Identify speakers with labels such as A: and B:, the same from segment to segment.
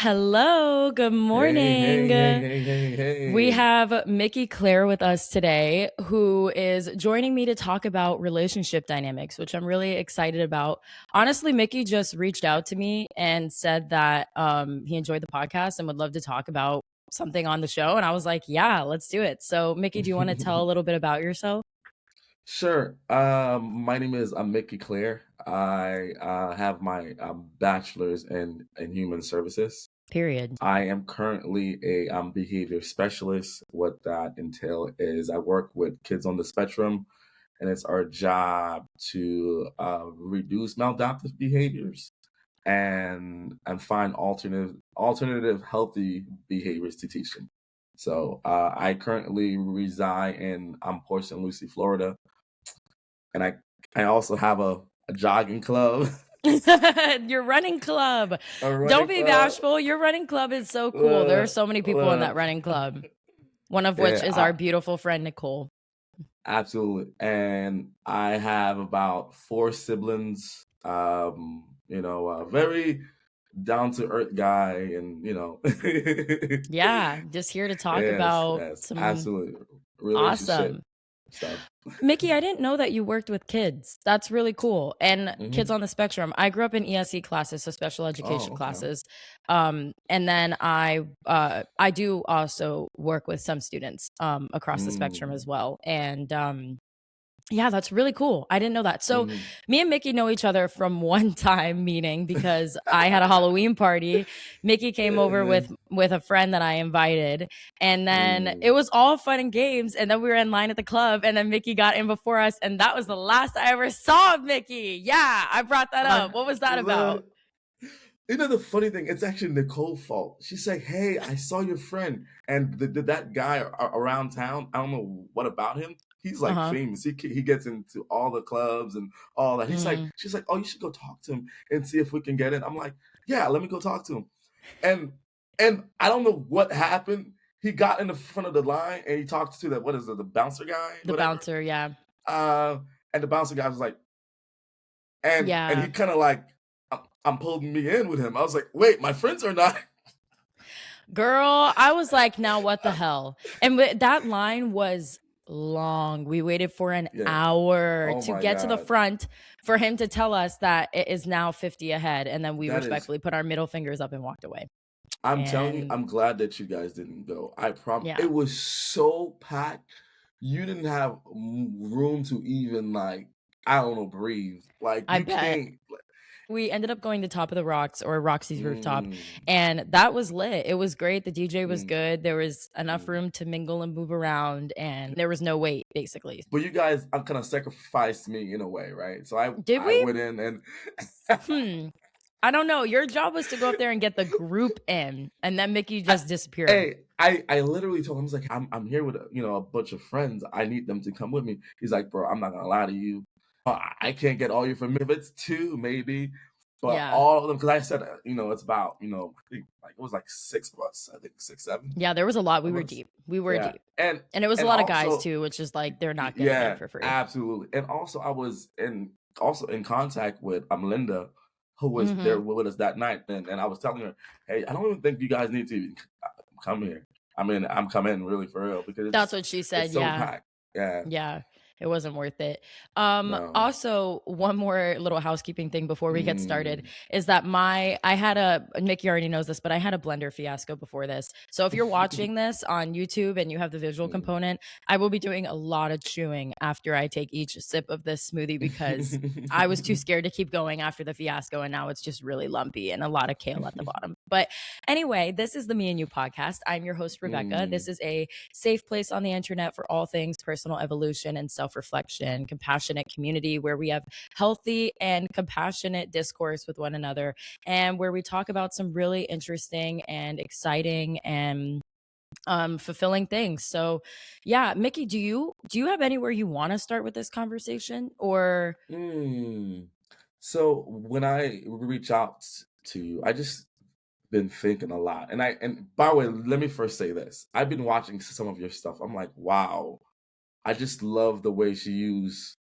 A: Hello, good
B: Hey, hey, hey,
A: morning.
B: hey, hey,
A: We
B: hey.
A: have Mickey Claire with us today, who is joining me to talk about relationship dynamics, which I'm really excited about. Honestly, Mickey just reached out to me and said that he enjoyed the podcast and would love to talk about something on the show. And I was like, yeah, let's do it. So, Mickey, do you want to tell a little bit about yourself?
B: Sure. My name is Micky Claire. I have my bachelor's in human services.
A: Period.
B: I am currently a behavior specialist. What that entails is I work with kids on the spectrum, and it's our job to reduce maladaptive behaviors and find alternative healthy behaviors to teach them. So I currently reside in Port St. Lucie, Florida, and I also have a jogging club,
A: Your running club.
B: a
A: Don't
B: running
A: be
B: club.
A: bashful. Your running club is so cool. There are
B: Uh,
A: so many people in
B: uh,
A: that running club. One of which
B: yeah,
A: is our beautiful friend Nicole.
B: absolutely. And I have about four siblings. A very down to earth guy, and
A: Yeah, just here to talk
B: yes,
A: about
B: yes,
A: some
B: absolutely, relationship
A: awesome.
B: stuff.
A: Mickey, I didn't know that you worked with kids. That's really cool. And kids
B: Hmm.
A: on the spectrum. I grew up in ESE classes, so special
B: Oh,
A: education
B: okay.
A: classes. And then I do also work with some students across the spectrum
B: Mm,
A: as well. And yeah, that's really cool. I didn't know that. So,
B: mhm,
A: me and Mickey know each other from one time meeting because I had a Halloween party. Mickey came over
B: yeah,
A: with a friend that I invited, and then it
B: mm,
A: was all fun and games. And then we were in line at the club, and then Mickey got in before us, and that was the last I ever saw of Mickey. Yeah, I brought that
B: I
A: up. What was that about?
B: look. The funny thing, it's actually Nicole's fault. She's like, "Hey, I saw your friend, and that guy around town. I don't know what about him. He's
A: Uh
B: like
A: huh.
B: famous. He gets into all the clubs and all that.
A: Mm.
B: She's like, oh, you should go talk to him and see if we can get in. I'm like, yeah, let me go talk to him. And I don't know what happened. He got in the front of the line and he talked to what is it, the bouncer guy,
A: The
B: whatever.
A: bouncer, yeah,
B: Uh, and the bouncer guy was like, and he
A: yeah.
B: kind of like, I'm pulling me in with him. I was like, wait, my friends are not.
A: Girl, I was like, now what the hell? And that line was long. We waited for an
B: Yeah.
A: hour
B: Oh
A: to
B: my
A: get to the
B: God.
A: front for him to tell us that it is now 50 ahead. And then we
B: That is,
A: respectfully put our middle fingers up and walked away.
B: I'm telling you,
A: And
B: I'm glad that you guys didn't go. I promise.
A: yeah,
B: It was so packed. You didn't have room to even like, I don't know, breathe. Like
A: I
B: you
A: bet.
B: can't.
A: We ended up going to Top of the Rocks or Roxy's rooftop,
B: Mm,
A: and that was lit. It was great. The DJ was
B: mm,
A: good. There was enough
B: mm.
A: room to mingle and move around, and there was no wait, basically.
B: But you guys, I'm kind of sacrificed me in a way, right? So
A: Did
B: I
A: we?
B: went in and
A: Hmm. I don't know. Your job was to go up there and get the group in, and then Mickey
B: I,
A: just disappeared.
B: hey, I literally told him, I was like, I'm here with a bunch of friends. I need them to come with me. He's like, bro, I'm not gonna lie to you. I can't get all your familiar. If it's two, maybe, but
A: Yeah.
B: all of them, because I said, it's about, I think like it was like six of us. I think six, seven
A: Yeah, there was a lot. We
B: of
A: were
B: us.
A: deep. We were
B: Yeah,
A: deep. And it was a
B: and
A: lot of guys
B: also,
A: too, which is like they're not getting in
B: yeah,
A: for free.
B: absolutely. And also, I was in contact with Linda, who was there
A: Hmm.
B: with us that night, and I was telling her, hey, I don't even think you guys need to even come here. I mean, I'm coming really for real because
A: That's what she
B: it's
A: said.
B: so
A: Yeah.
B: packed. Yeah,
A: Yeah, it wasn't worth it.
B: no.
A: Also, one more little housekeeping thing before we get started
B: Mm.
A: is that I had Mickey already knows this, but I had a blender fiasco before this. So if you're watching this on YouTube and you have the visual component, I will be doing a lot of chewing after I take each sip of this smoothie because I was too scared to keep going after the fiasco, and now it's just really lumpy and a lot of kale at the bottom. But anyway, this is the Me and You podcast. I'm your host, Rebecca. This
B: Mm.
A: is a safe place on the internet for all things personal evolution and self reflection, compassionate community where we have healthy and compassionate discourse with one another, and where we talk about some really interesting and exciting and fulfilling things. So yeah, Mickey, do you have anywhere you want to start with this conversation, or
B: Mm. So when I reach out to you, I just been thinking a lot. And by the way, let me first say this. I've been watching some of your stuff. I'm like, wow, I just love the way she used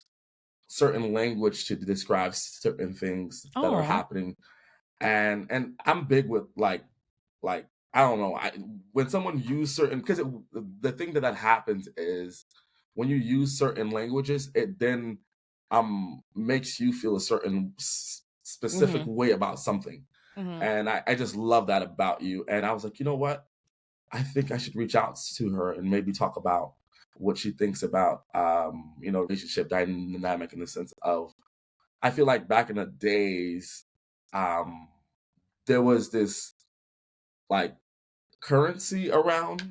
B: certain language to describe certain things that are
A: oh
B: happening. And I'm big with like like I don't know. When someone use certain because the thing that happens is when you use certain languages, it then makes you feel a certain specific
A: Mhm.
B: way about something,
A: Mhm.
B: and I just love that about you. And I was like, you know what? I think I should reach out to her and maybe talk about what she thinks about relationship dynamic in the sense of I feel like back in the days, um, there was this like currency around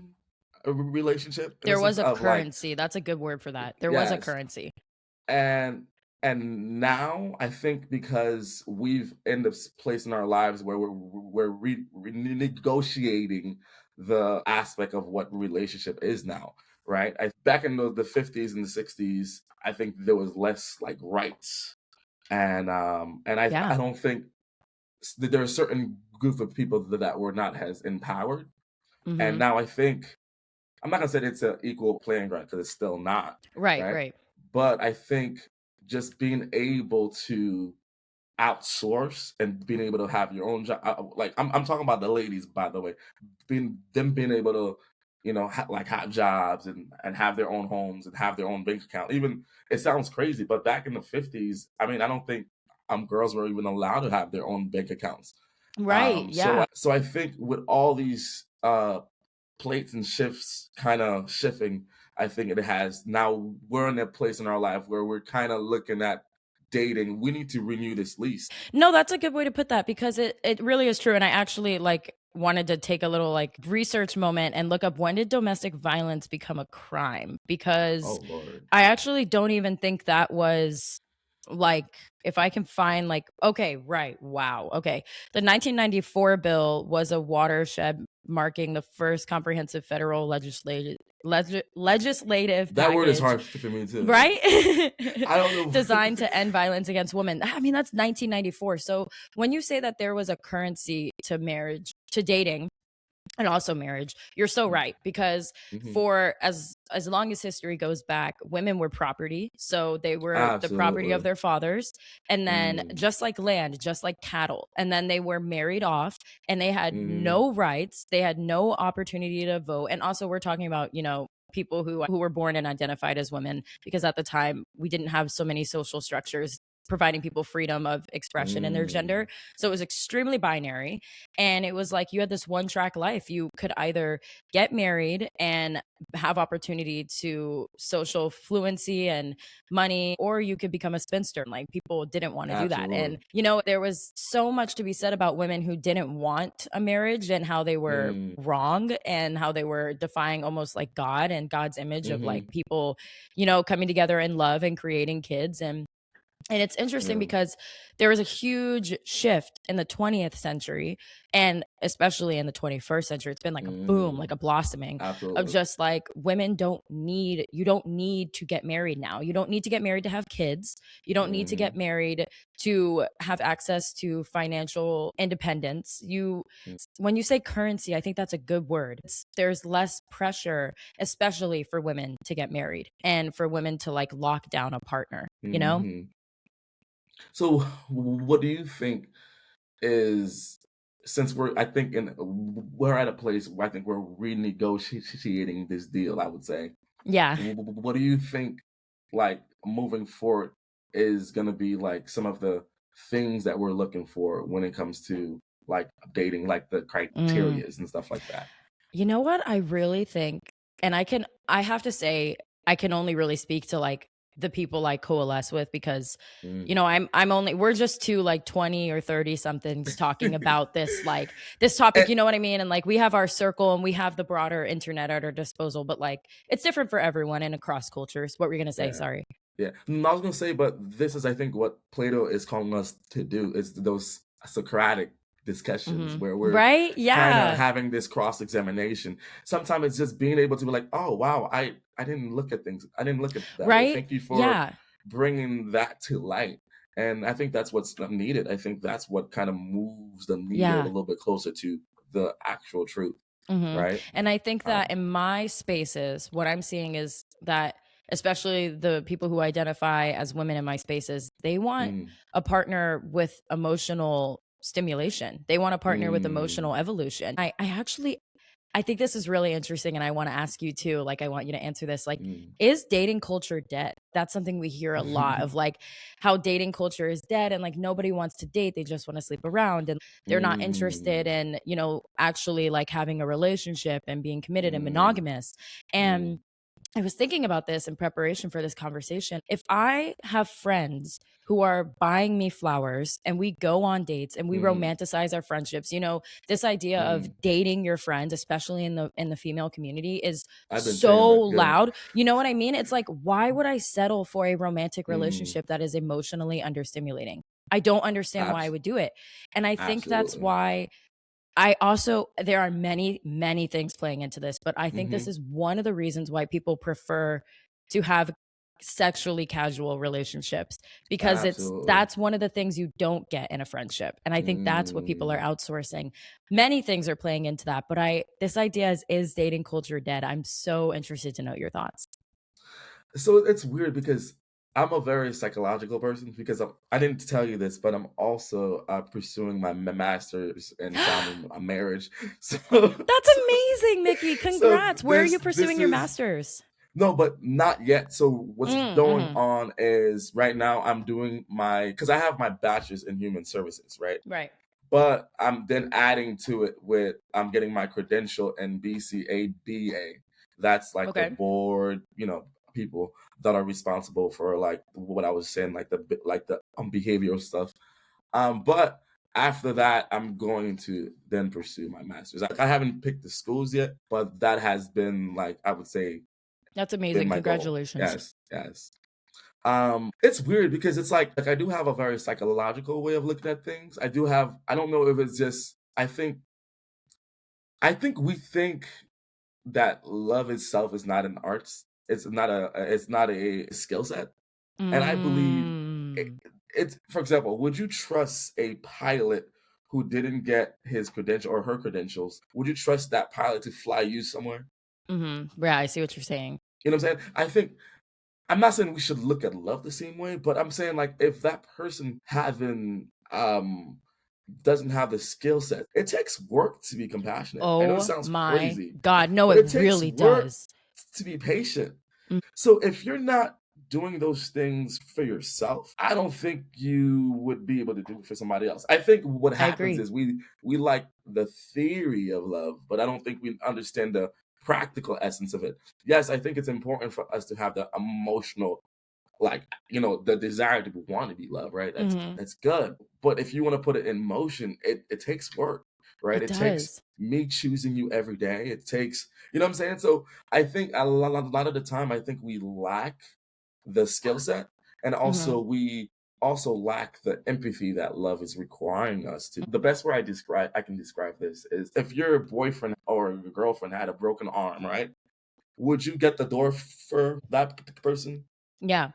B: a relationship in the
A: There
B: sense
A: was a
B: of like
A: currency. That's a good word for that. There was a
B: yes,
A: currency.
B: and now I think because we've in this place in our lives where we're renegotiating the aspect of what relationship is now, right? Back in the 50s and the 60s, I think there was less like rights, and I
A: Yeah.
B: don't think there are certain group of people that were not as empowered, and
A: Mhm.
B: now I think I'm not gonna say it's an equal playing ground because it's still not,
A: Right,
B: right?
A: right.
B: But I think just being able to outsource and being able to have your own job, like I'm talking about the ladies, by the way, being able to, like have jobs and have their own homes and have their own bank account. Even it sounds crazy, but back in the 50s, I mean, I don't think girls were even allowed to have their own bank accounts.
A: Right, yeah.
B: So I think with all these plates and shifts kind of shifting, I think it has now we're in a place in our life where we're kind of looking at dating. We need to renew this lease.
A: No, that's a good way to put that because it really is true. And I actually like wanted to take a little like research moment and look up when did domestic violence become a crime?
B: Oh
A: Because
B: Lord.
A: I actually don't even think that was like if I can find like okay, right. Wow. Okay. The 1994 bill was a watershed marking the first comprehensive federal legislative
B: That word is
A: package,
B: hard for me too.
A: right?
B: I don't know.
A: Designed to end violence against women. I mean, that's 1994. So when you say that there was a currency to marriage, to dating, and also marriage, you're so right because
B: Mhm.
A: for as long as history goes back, women were property, so they were the property of
B: Absolutely.
A: their fathers, and then
B: Mm.
A: just like land, just like cattle, and then they were married off, and they had
B: Mhm.
A: no rights, they had no opportunity to vote. And also we're talking about, people who were born and identified as women because at the time we didn't have so many social structures providing people freedom of expression in their gender,
B: Mm.
A: so it was extremely binary. And it was like you had this one track life. You could either get married and have opportunity to social fluency and money, or you could become a spinster. Like people didn't want to do that. And,
B: Absolutely.
A: there was so much to be said about women who didn't want a marriage and how they were
B: Mm.
A: wrong and how they were defying almost like God and God's image of like
B: Mhm.
A: people, coming together in love and creating kids. And it's interesting
B: Yeah.
A: because there was a huge shift in the 20th century and especially in the 21st century. It's been like a boom, like
B: Mm.
A: a blossoming of
B: Absolutely.
A: just like you don't need to get married now. You don't need to get married to have kids. You don't need to get
B: Mhm.
A: married to have access to financial independence.
B: Mm.
A: When you say currency, I think that's a good word. There's less pressure, especially for women to get married and for women to like lock down a partner, you know?
B: Mhm. So what do you think is since we're at a place where I think we're renegotiating this deal, I would say.
A: Yeah.
B: What do you think, like moving forward, is going to be like some of the things that we're looking for when it comes to like dating, like the
A: Mm.
B: criterias and stuff like that?
A: You know what? I really think, and I have to say, I can only really speak to like the people I coalesce with because,
B: Mm.
A: we're just two like 20 or 30 somethings talking about this topic,
B: And-
A: you know what I mean? And like we have our circle and we have the broader internet at our disposal, but like it's different for everyone and across cultures. What were you going to say?
B: yeah.
A: Sorry.
B: Yeah, I was gonna say, but this is, I think, what Plato is calling us to do. Is those Socratic discussions where we're
A: Right?
B: kind of
A: Yeah.
B: having this cross examination. Sometimes it's just being able to be like, "Oh, wow, I didn't look at things. I didn't look at it that way.
A: Right?
B: Thank you for
A: Yeah.
B: bringing that to light." And I think that's what's needed. I think that's what kind of moves the needle a
A: Yeah.
B: little bit closer to the actual truth,
A: Mhm.
B: right?
A: And I think that
B: Um,
A: in my spaces, what I'm seeing is that, especially the people who identify as women in my spaces, they want
B: mm,
A: a partner with emotional stimulation. They want to partner with
B: Mm,
A: emotional evolution. I think this is really interesting, and I want to ask you too. Like, I want you to answer this. Like,
B: mm.
A: is dating culture dead? That's something we hear a lot of, like how dating culture is dead, and like nobody wants to date; they just want to sleep around, and they're not interested
B: Mm,
A: in, actually like having a relationship and being committed and
B: mm,
A: monogamous.
B: mm,
A: And I was thinking about this in preparation for this conversation. If I have friends who are buying me flowers and we go on dates and we
B: mm,
A: romanticize our friendships, this idea of
B: mm.
A: dating your friends, especially in the female community, is
B: I've been saying
A: so
B: that. Yeah.
A: loud. You know what I mean? It's like, why would I settle for a romantic
B: Mm,
A: relationship that is emotionally understimulating? I don't understand why I
B: abs-
A: would do it. And I think that's
B: absolutely.
A: why there are many, many things playing into this, but I think this
B: Hmm.
A: is one of the reasons why people prefer to have sexually casual relationships, because
B: Absolutely.
A: that's one of the things you don't get in a friendship. And I think that's what people are
B: Mm.
A: outsourcing. Many things are playing into that, but this idea is dating culture dead? I'm so interested to know your thoughts.
B: So it's weird because I'm a very psychological person because I didn't tell you this, but I'm also pursuing my master's in family marriage. So,
A: That's
B: so,
A: amazing, Mickey.
B: so
A: Congrats. Where are you
B: this
A: pursuing your
B: is
A: master's?
B: no, but not yet. So what's going
A: Mm-hmm.
B: on is right now I'm doing because I have my bachelor's in human services, right?
A: Right.
B: But I'm then adding to it with I'm getting my credential in BCABA. That's like the
A: Okay.
B: board, people that are responsible for like what I was saying, like the behavioral stuff. But after that, I'm going to then pursue my master's. Like, I haven't picked the schools yet, but that has been like I would say
A: That's
B: been
A: amazing.
B: my goal.
A: Congratulations.
B: Yes, yes. It's weird because it's like I do have a very psychological way of looking at things. I don't know if it's just I think we think that love itself is not an art. It's not a skill set. And I believe it,
A: Mm.
B: it's for example, would you trust a pilot who didn't get his credential or her credentials? Would you trust that pilot to fly you somewhere?
A: Mhm. Yeah, I see what you're saying.
B: You know what I'm saying? I think I'm not saying we should look at love the same way, but I'm saying like if that person having doesn't have the skill set, it takes work to be compassionate. I know it
A: Oh
B: sounds
A: my
B: crazy,
A: God. No,
B: but
A: it
B: it takes
A: really
B: work
A: does.
B: to be patient.
A: Mm,
B: So if you're not doing those things for yourself, I don't think you would be able to do it for somebody else. I think what
A: I
B: happens
A: agree.
B: is we like the theory of love, but I don't think we understand the practical essence of it. Yes, I think it's important for us to have the emotional like the desire to want to be loved, right? that's
A: Mhm.
B: that's good, but if you want to put it in motion, it takes work, right?
A: It
B: It takes
A: does.
B: me choosing you every day. It takes, what I'm saying. So I think a lot of the time I think we lack the skill set, and also
A: Mhm.
B: we also lack the empathy that love is requiring us to. The best way I can describe this is if your boyfriend or your girlfriend had a broken arm, right? Would you get the door for that person?
A: Yeah.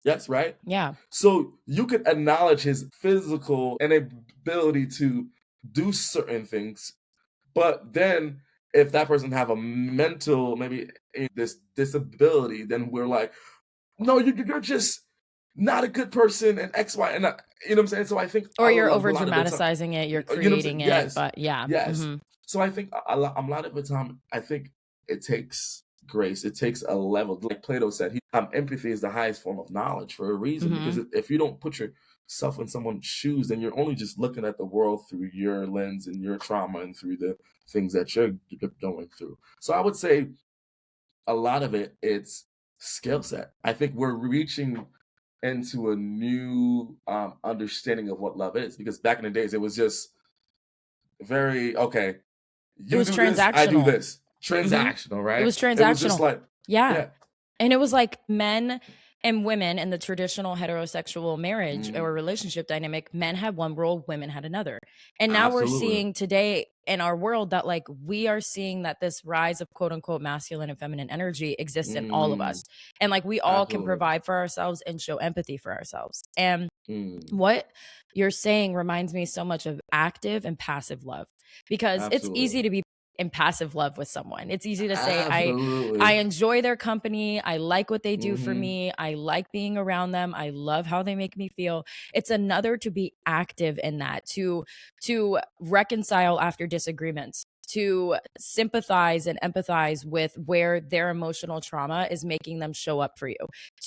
B: Yes, right?
A: Yeah.
B: So you could acknowledge his physical inability to do certain things, but then if that person have a mental, maybe this disability, then we're like, no, you're just not a good person and X, Y, and you know what I'm saying. So I think
A: Or
B: a
A: you're
B: lot,
A: over
B: a lot of the time,
A: dramatizing it, you're
B: you know what I'm saying.
A: creating it,
B: Yes,
A: but yeah.
B: yes.
A: Mhm.
B: So I think a lot of the time, I think it takes grace. It takes a level, like Plato said. Empathy is the highest form of knowledge for a reason. Because
A: Mhm.
B: if you don't put yourself in someone's shoes, then you're only just looking at the world through your lens and your trauma and through the things that you're going through. So I would say a lot of it's skill set. I think we're reaching into a new understanding of what love is, because back in the days it was just very okay.
A: It
B: You
A: was
B: do this, I do
A: transactional.
B: this.
A: Mhm.
B: Transactional,
A: It
B: right?
A: was
B: It was just
A: transactional.
B: like,
A: Yeah.
B: yeah.
A: And it was like men and women in the traditional heterosexual marriage
B: Mm,
A: or relationship dynamic, men had one role, women had another. And now we're
B: absolutely.
A: seeing today in our world that like we are seeing that this rise of quote unquote masculine and feminine energy exists in all of
B: Mm,
A: us. And like we all can
B: absolutely.
A: provide for ourselves and show empathy for ourselves. And
B: Mm,
A: what you're saying reminds me so much of active and passive love, because it's easy
B: absolutely.
A: to be in passive love with someone. It's easy to say, I
B: Absolutely.
A: enjoy their company. I like what they do for
B: Mhm.
A: me. I like being around them. I love how they make me feel. It's another to be active in that, to reconcile after disagreements, to sympathize and empathize with where their emotional trauma is making them show up for you,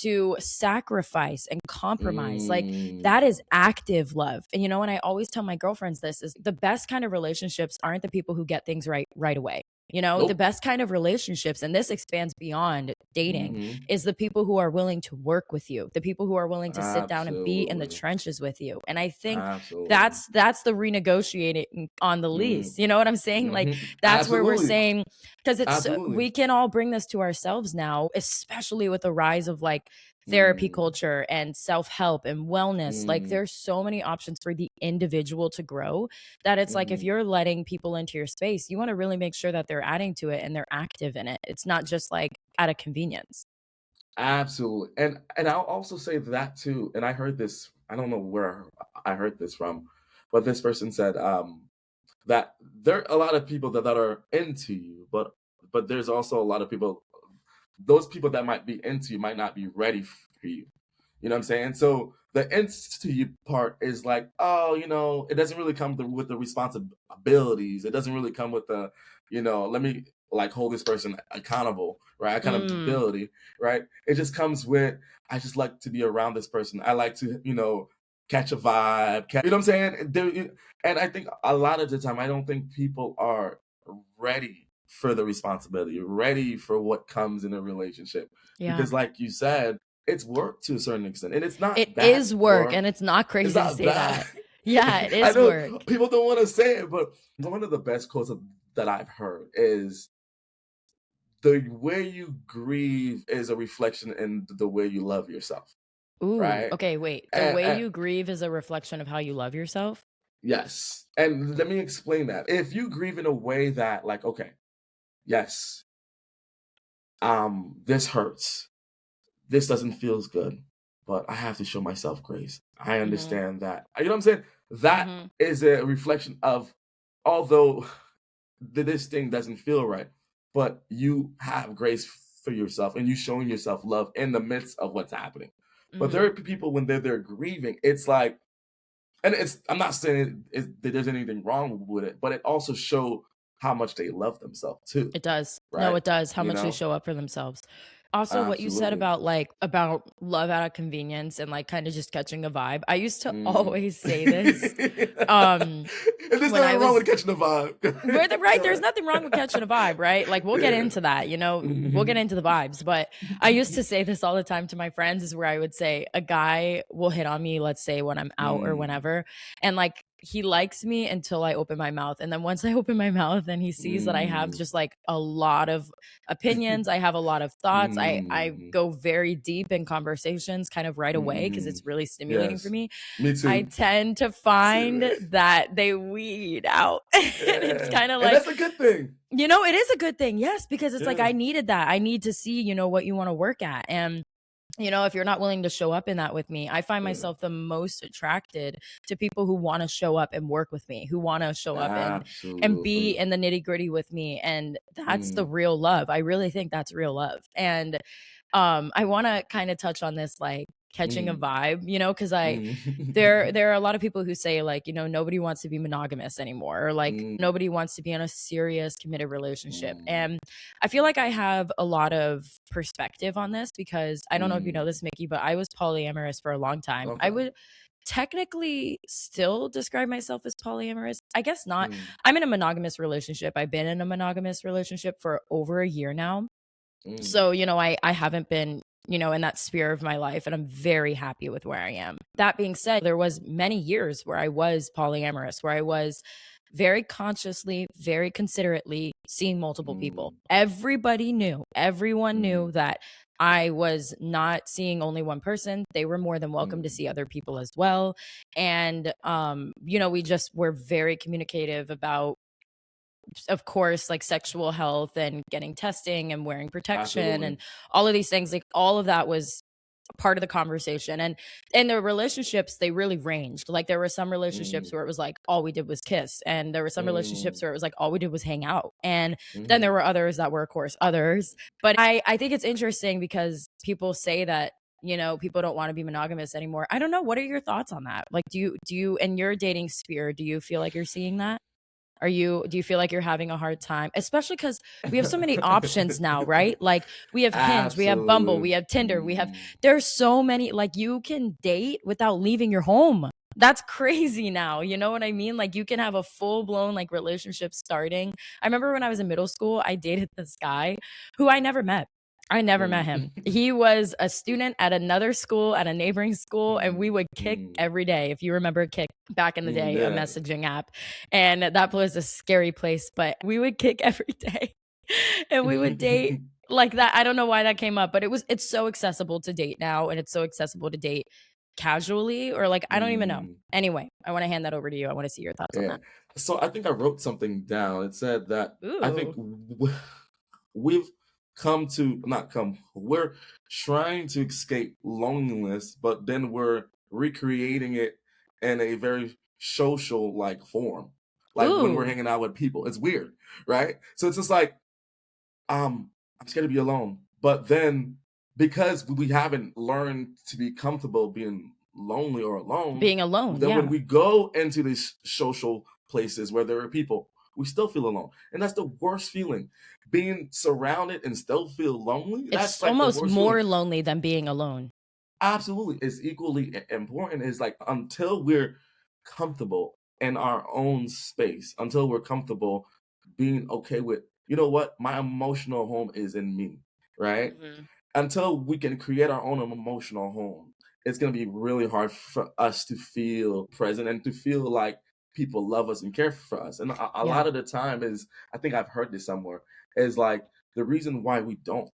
A: to sacrifice and compromise. Like, that
B: Mm.
A: is active love. And and I always tell my girlfriends this is the best kind of relationships aren't the people who get things right away. The
B: Nope.
A: best kind of relationships, and this expands beyond dating,
B: Mhm.
A: is the people who are willing to work with you, the people who are willing to sit down and be in the
B: Absolutely.
A: trenches with you. And I think
B: Absolutely.
A: that's the renegotiating on the lease.
B: Mm.
A: You know what I'm saying? Like,
B: Mhm.
A: that's where we're
B: Absolutely.
A: saying, because
B: Absolutely.
A: we can all bring this to ourselves now, especially with the rise of like therapy
B: Mm.
A: culture and self-help and wellness. Like,
B: Mm.
A: there's so many options for the individual to grow, that it's like, if
B: Mhm.
A: you're letting people into your space, you want to really make sure that they're adding to it and they're active in it. It's not just like out of convenience.
B: Absolutely. And I'll also say that too, and I heard this, I don't know where I heard this from, but this person said, that there are a lot of people that are into you, but there's also a lot of people, those people that might be into you might not be ready for you. You know what I'm saying? So the into you part is like, oh, it doesn't really come with the responsibilities. It doesn't really come with the, let me like hold this person accountable, right?
A: Mm.
B: Accountability, right? It just comes with, I just like to be around this person. I like to, catch a vibe. You know what I'm saying? And I think a lot of the time, I don't think people are ready for the responsibility, ready for what comes in a relationship.
A: Yeah.
B: Because, like you said, it's work to a certain extent, and it's
A: It
B: not bad
A: is work,
B: work.
A: and it's not
B: It's
A: crazy to
B: not
A: say
B: bad.
A: that. Yeah, it
B: I
A: is
B: know
A: work.
B: people don't want to say it, but one of the best quotes that I've heard is, the way you grieve is a reflection in the way you love yourself,
A: Ooh,
B: right?
A: okay, wait. The
B: And,
A: way
B: and
A: you grieve is a reflection of how you love yourself?
B: yes, and let me explain that. If you grieve in a way that, like, okay, yes, this hurts, this doesn't feel as good, but I have to show myself grace. I
A: Mhm.
B: understand that. You know what I'm saying? That
A: Mhm.
B: is a reflection of, although this thing doesn't feel right, but you have grace for yourself and you showing yourself love in the midst of what's happening. But there
A: Mhm.
B: are people when they're grieving, it's like, and I'm not saying that there's anything wrong with it, but it also show how much they love themselves too,
A: It does. No,
B: right?
A: it does, how
B: You
A: much they
B: know,
A: show up for themselves. Also, what you said
B: absolutely.
A: about, like, about love out of convenience and, like, kinda just catching a vibe. I used to
B: Mm.
A: always say this,
B: And there's
A: when I
B: nothing wrong
A: was
B: with catching the vibe.
A: right,
B: Go
A: there's
B: ahead.
A: nothing wrong with catching a vibe, right? Like, we'll get
B: Yeah.
A: into that, we'll get
B: Mhm.
A: into the vibes, but I used to say this all the time to my friends, is where I would say a guy will hit on me, let's say when I'm out or
B: Mm.
A: whenever, and like he likes me until I open my mouth. And then once I open my mouth and he sees that I have
B: Mm.
A: just like a lot of opinions, I have a lot of thoughts, I
B: Mhm.
A: go very deep in conversations kind of right away because
B: Mhm.
A: it's really stimulating for
B: Yes.
A: me.
B: Me
A: I
B: too.
A: tend to
B: Same,
A: find
B: man.
A: that they weed out. And it's
B: Yeah.
A: kind of
B: And
A: like,
B: that's a good thing.
A: it is a good thing. Yes, because it's like
B: Yeah.
A: I needed that. I need to see, what you want to work at. And if you're not willing to show up in that with me, I find
B: Yeah.
A: myself the most attracted to people who want to show up and work with me, who want to show up and be
B: Absolutely.
A: in the nitty-gritty with me. And that's the
B: Mm.
A: real love. I really think that's real love. And I want to kind of touch on this, like, catching a
B: Mm.
A: vibe, because I
B: Mm.
A: there are a lot of people who say, like, nobody wants to be monogamous anymore, or like
B: Mm.
A: nobody wants to be in a serious committed relationship.
B: Mm.
A: And I feel like I have a lot of perspective on this, because I don't know if you know
B: Mm.
A: this, Mickey, but I was polyamorous for a long time. I
B: Okay.
A: would technically still describe myself as polyamorous. I guess not.
B: Mm.
A: I'm in a monogamous relationship. I've been in a monogamous relationship for over a year now.
B: Mm.
A: So, I haven't been, in that sphere of my life, and I'm very happy with where I am. That being said, there was many years where I was polyamorous, where I was very consciously, very considerately seeing multiple people.
B: Mm.
A: Everybody knew, everyone knew
B: Mm.
A: that I was not seeing only one person. They were more than welcome to
B: Mm.
A: see other people as well. And we just were very communicative about, of course, like sexual health and getting testing and wearing protection and
B: Absolutely.
A: all of these things. Like, all of that was part of the conversation. And the relationships, they really ranged. Like there were some relationships
B: Mm,
A: where it was like all we did was kiss, and there were some relationships
B: mm,
A: where it was like all we did was hang out. And then there
B: mhm.
A: were others that were, of course, others. But I think it's interesting because people say that, people don't want to be monogamous anymore. I don't know. What are your thoughts on that? Like, do you in your dating sphere, do you feel like you're seeing that? Do you feel like you're having a hard time? Especially because we have so many options now, right? Like we have Hinge, we have Bumble, we
B: Absolutely.
A: have Tinder,
B: Mm,
A: there's so many, like you can date without leaving your home. That's crazy now. You know what I mean? Like you can have a full blown like relationship starting. I remember when I was in middle school, I dated this guy who I never met. I never met
B: mm,
A: him. He was a student at another school, at a neighboring school, and we
B: mm,
A: would kick
B: mm,
A: every day. If you remember Kick back in the
B: mm,
A: day, a
B: yeah.
A: messaging app. And that was a scary place, but we would kick every day and we would date like that. I don't know why that came up, but it's so accessible to date now, and it's so accessible to date casually, or like I don't even know.
B: Mm,
A: Anyway, I want to hand that over to you. I want to see your thoughts on
B: yeah.
A: that.
B: So I think I wrote something down. It said that I think
A: Ooh.
B: we've come to not come, we're trying to escape loneliness, but then we're recreating it in a very social like form. Like when we're
A: Ooh.
B: hanging out with people. It's weird, right? So it's just like I'm scared to be alone. But then because we haven't learned to be comfortable being lonely or alone,
A: Being alone,
B: then when
A: yeah.
B: we go into these social places where there are people, we still feel alone. And that's the worst feeling. Being surrounded and still feel lonely,
A: It's
B: that's like the
A: almost
B: worst feeling.
A: more lonely than being alone.
B: Absolutely. It's equally important is like until we're comfortable in our own space, until we're comfortable being okay with, you know what, my emotional home is in me, right?
A: Mhm.
B: Until we can create our own emotional home, it's going to be really hard for us to feel present and to feel like people love us and care for us. And a
A: Yeah.
B: lot of the time is, I think I've heard this somewhere, is like the reason why we don't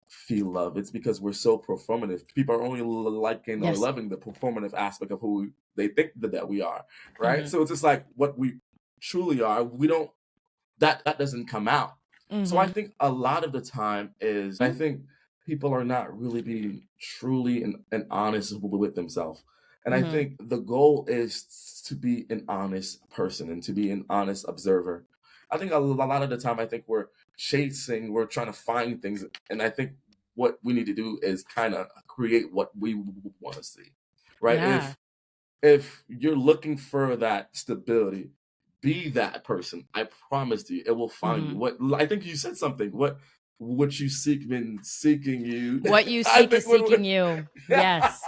B: feel love, it's because we're so performative. People are only liking or
A: Yes.
B: loving the performative aspect of who they think that we are, right?
A: Mhm.
B: So it's just like what we truly are, we don't, that doesn't come out. So I
A: Mhm.
B: think a lot of the time is I
A: Mhm.
B: think people are not really being truly and honest with themselves. And I
A: Mhm.
B: think the goal is to be an honest person and to be an honest observer. I think a lot of the time I think we're trying to find things, and I think what we need to do is kind of create what we want to see. Right?
A: Yeah.
B: If you're looking for that stability, be that person. I promise you, it will find you.
A: Mhm.
B: What I think you said something. What you seek been seeking you.
A: What you
B: I
A: seek
B: think
A: is seeking you. Yes.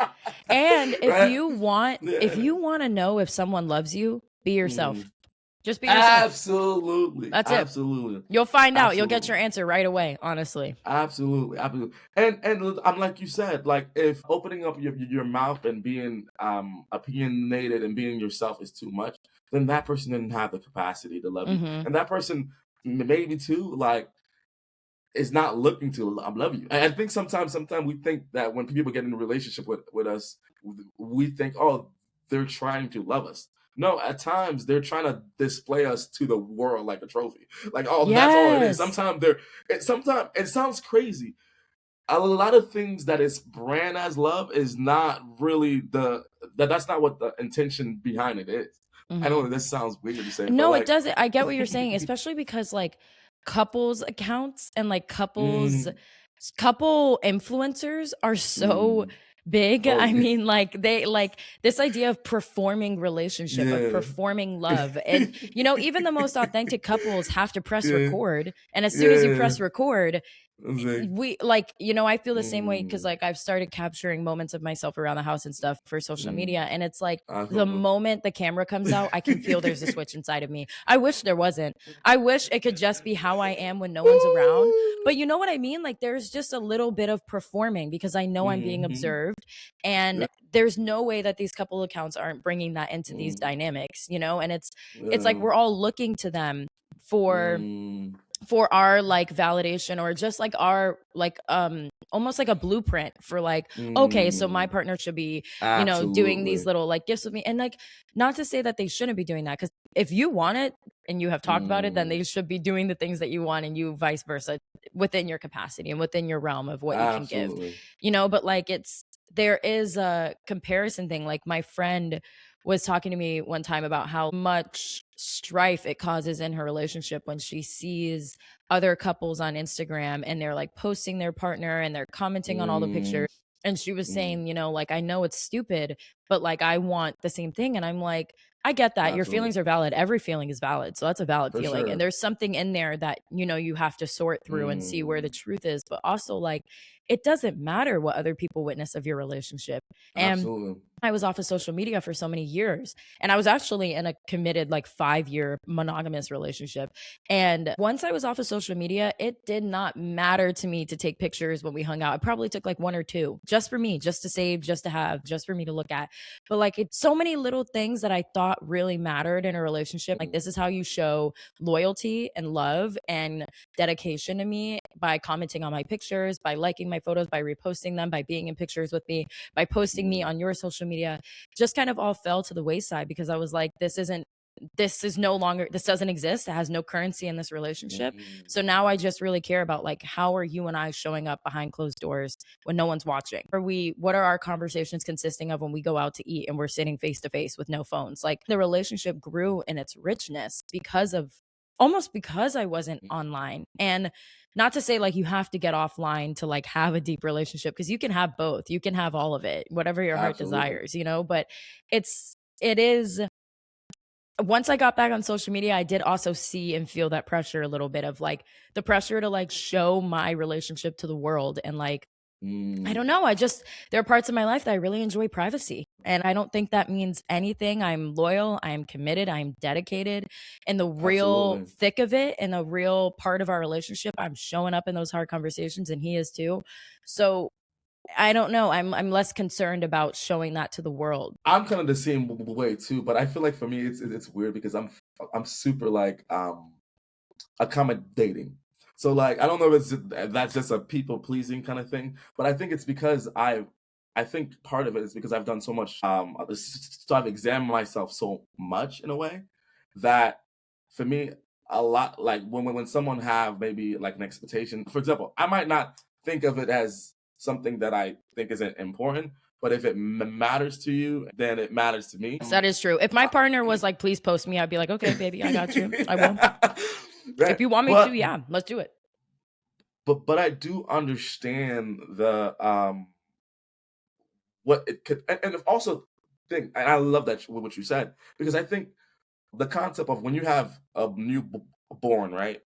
A: And if
B: right.
A: you want if
B: Yeah.
A: you want to know if someone loves you, be yourself.
B: Mm.
A: Just be yourself.
B: Absolutely,
A: That's it.
B: absolutely,
A: You'll find out. You'll get
B: absolutely.
A: your answer right away, honestly.
B: Absolutely, absolutely. And I'm like you said, like if opening up your mouth and being opinionated and being yourself is too much, then that person didn't have the capacity to love you.
A: Mhm.
B: And that person maybe too like is not looking to love you. And I think sometimes we think that when people get in a relationship with us, we think, oh, they're trying to love us. No, at times they're trying to display us to the world like a trophy. Like, oh, that's all it is.
A: Yes.
B: Sometimes it sounds crazy. A lot of things that is brand as love is not really that's not what the intention behind it is. I know
A: Mhm.
B: this sounds weird to say, but
A: No, it
B: like,
A: doesn't. I get what you're saying, especially because like couples accounts and like
B: mm,
A: couple influencers are so
B: mm,
A: big.
B: oh
A: I
B: yeah,
A: mean, like they like this idea of performing relationship, of
B: yeah.
A: performing love. And even the most authentic couples have to press
B: Yeah,
A: record. And as soon as you
B: yeah.
A: press record,
B: I was
A: we like I feel the same way because
B: mm,
A: like I've started capturing moments of myself around the house and stuff for social media,
B: mm,
A: and it's like the
B: absolutely.
A: moment the camera comes out, I can feel there's a switch inside of me. I wish there wasn't. I wish it could just be how I am when no one's around, but you know what I mean, like there's just a little bit of performing because I know I'm being
B: Mhm.
A: observed.
B: Yeah,
A: And there's no way that these couple accounts aren't bringing that into these
B: mm,
A: dynamics, and it's like
B: yeah,
A: we're all looking to them for
B: mm,
A: our like validation, or just like our like almost like a blueprint for like, okay, so my
B: mm,
A: partner should be doing these
B: absolutely.
A: little like gifts with me. And like, not to say that they shouldn't be doing that, because if you want it and you have talked about it, then
B: Mm,
A: they should be doing the things that you want, and you vice versa, within your capacity and within your realm of what you can give,
B: absolutely.
A: but like there is a comparison thing. Like my friend was talking to me one time about how much strife it causes in her relationship when she sees other couples on Instagram and they're like posting their partner and they're commenting on all the
B: Mm,
A: pictures. And she was
B: mm,
A: saying, like, I know it's stupid, but like, I want the same thing. And I'm like, I get that. Your
B: absolutely.
A: feelings are valid. Every feeling is valid. So that's a valid
B: For
A: feeling. And
B: sure.
A: there's something in there that, you have to sort through and see where the
B: Mm,
A: truth is. But also, like, it doesn't matter what other people witness of your relationship. And
B: absolutely.
A: I was off of social media for so many years. And I was actually in a committed, like 5-year monogamous relationship. And once I was off of social media, it did not matter to me to take pictures when we hung out. I probably took like one or two just for me, just to save, just to have, just for me to look at. But like, it's so many little things that I thought really mattered in a relationship. Like, this is how you show loyalty and love and dedication to me, by commenting on my pictures, by liking my photos, by reposting them, by being in pictures with me, by posting me
B: Mm,
A: on your social media, just kind of all fell to the wayside because I was like, this is no longer, this doesn't exist. It has no currency in this relationship.
B: mm,
A: So now I just really care about, like, how are you and I showing up behind closed doors when no one's watching? What are our conversations consisting of when we go out to eat and we're sitting face to face with no phones? Like, the relationship grew in its richness because I wasn't
B: mm,
A: online. And not to say like you have to get offline to like have a deep relationship, because you can have both. You can have all of it, whatever your heart
B: absolutely.
A: desires, but it is once I got back on social media, I did also see and feel that pressure a little bit of like the pressure to like show my relationship to the world. And like, I
B: Mm,
A: don't know. There are parts of my life that I really enjoy privacy. And I don't think that means anything. I'm loyal. I am committed. I am dedicated. In the real
B: absolutely.
A: thick of it, in the real part of our relationship, I'm showing up in those hard conversations and he is too. So I don't know. I'm less concerned about showing that to the world.
B: I'm kind of the same way too, but I feel like for me it's weird because I'm super like accommodating. So like I don't know if that's just a people pleasing kind of thing, but I think it's because I think part of it is because I've done so much so I've examined myself so much in a way that for me a lot like when someone have maybe like an expectation, for example, I might not think of it as something that I think isn't important, but if it matters to you, then it matters to me.
A: Yes, that is true. If my partner was like, please post me, I'd be like, okay, baby, I got you. I will. If
B: Right.
A: you want me to,
B: But
A: yeah, let's do it.
B: but I do understand the what it could and also think, and I love that what you said, because I think the concept of when you have a born, right?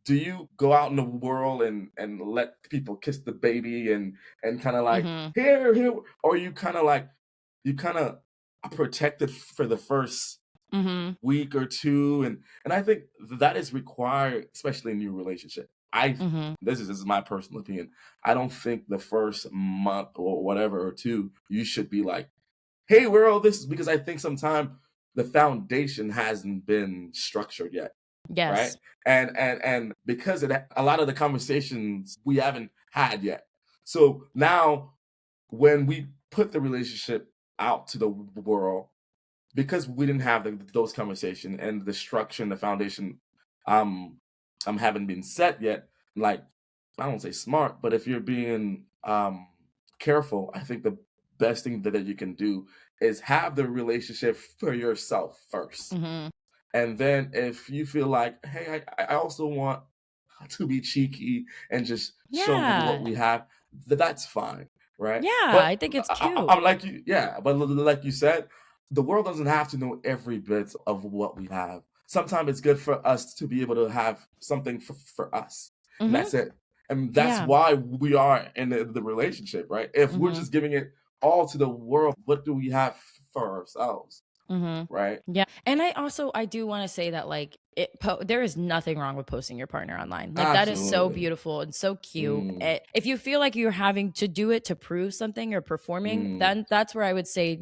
B: Do you go out in the world and let people kiss the baby and kind of like
A: Mhm.
B: here, or you kind of like you kind of protect it for the first
A: Mhm.
B: week or two, and I think that is required, especially in a new relationship. I
A: Mhm.
B: this is my personal opinion. I don't think the first month or whatever or two you should be like, hey, where all this is, because I think sometimes the foundation hasn't been structured yet, right?
A: Yes.
B: And because of that, a lot of the conversations we haven't had yet. So now when we put the relationship out to the world, because we didn't have those conversations and the structure and the foundation um haven't been set yet, like I don't say smart, but if you're being careful, I think the best thing that you can do is have the relationship for yourself first,
A: Mhm.
B: and then if you feel like, hey, I also want to be cheeky and just show what
A: Yeah.
B: we have, that's fine, right?
A: Yeah,
B: But
A: I think it's
B: I
A: cute.
B: am like you, yeah. But like you said, the world doesn't have to know every bit of what we have. Sometimes it's good for us to be able to have something for us, and
A: Mhm.
B: that's it. And that's
A: Yeah.
B: why we are in the relationship, right? If we're
A: Mhm.
B: just giving it all to the world, what do we have for ourselves,
A: Mhm.
B: right?
A: Yeah. And I do wanna say that, like, there is nothing wrong with posting your partner online. Like, that is so
B: Absolutely.
A: beautiful and so cute.
B: Mm,
A: If you feel like you're having to do it to prove something or performing,
B: mm,
A: then that's where I would say,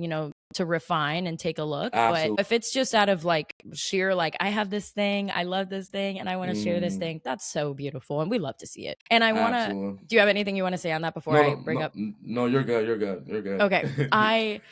A: to refine and take a look. But
B: absolutely.
A: if it's just out of, like, sheer, like, "I have this thing, I love this thing, and I wanna share this
B: Mm,
A: thing," that's so beautiful, and we love to see it. And I wanna
B: absolutely.
A: do you have anything you wanna say on that before
B: No,
A: I
B: no,
A: bring
B: no,
A: up
B: no. You're good. You're good. You're
A: Okay.
B: good.
A: I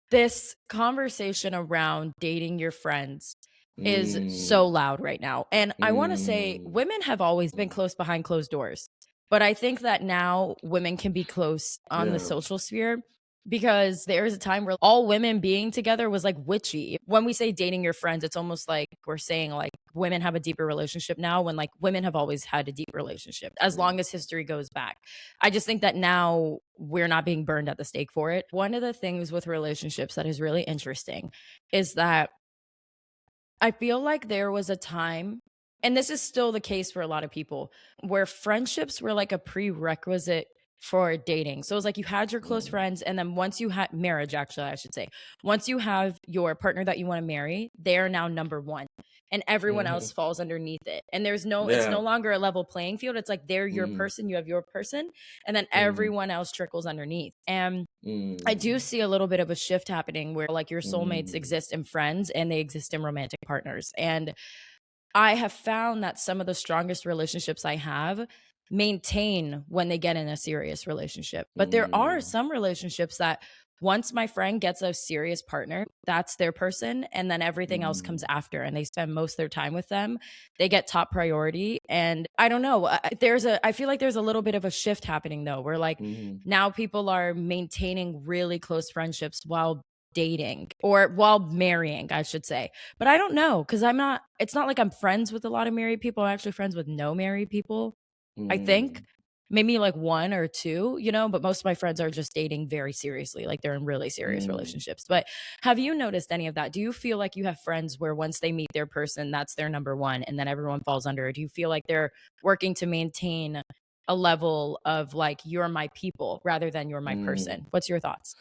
A: This conversation around dating your friends is so
B: Mm,
A: loud right now. And I want to say
B: mm,
A: women have always been close behind closed doors. But I think that now women can be close on the
B: Yeah.
A: social sphere because there was a time where all women being together was like witchy. When we say dating your friends, it's almost like we're saying like women have a deeper relationship now when like women have always had a deep relationship as long as history goes back. I just think that now we're not being burned at the stake for it. One of the things with relationships that is really interesting is that I feel like there was a time, and this is still the case for a lot of people, where friendships were like a prerequisite for dating. So it was like you had your close
B: Mm.
A: friends, and then once you had marriage, actually, I should say, once you have your partner that you want to marry, they are now number one. And everyone else
B: Mhm.
A: falls underneath it. And it's no
B: Yeah.
A: longer a level playing field. It's like they're your
B: Mhm.
A: person, you have your person, and then
B: Mhm.
A: everyone else trickles underneath. And I do
B: Mm.
A: see a little bit of a shift happening where like your soulmates
B: Mm.
A: exist in friends and they exist in romantic partners. And I have found that some of the strongest relationships I have maintain when they get in a serious relationship. But there are
B: Mm.
A: some relationships that once my friend gets a serious partner, that's their person. And then everything else comes
B: Mm.
A: after and they spend most of their time with them. They get top priority. And I don't know. I feel like there's a little bit of a shift happening though, where like
B: Mhm.
A: now people are maintaining really close friendships while dating or while marrying, I should say. But I don't know because it's not like I'm friends with a lot of married people. I'm actually friends with no married people, I think.
B: Mm.
A: Maybe like one or two, you know, but most of my friends are just dating very seriously. Like they're in really serious
B: Mm.
A: relationships. But have you noticed any of that? Do you feel like you have friends where once they meet their person, that's their number one and then everyone falls under? Do you feel like they're working to maintain a level of like, you're my people rather than you're my
B: Mm.
A: person? What's your thoughts?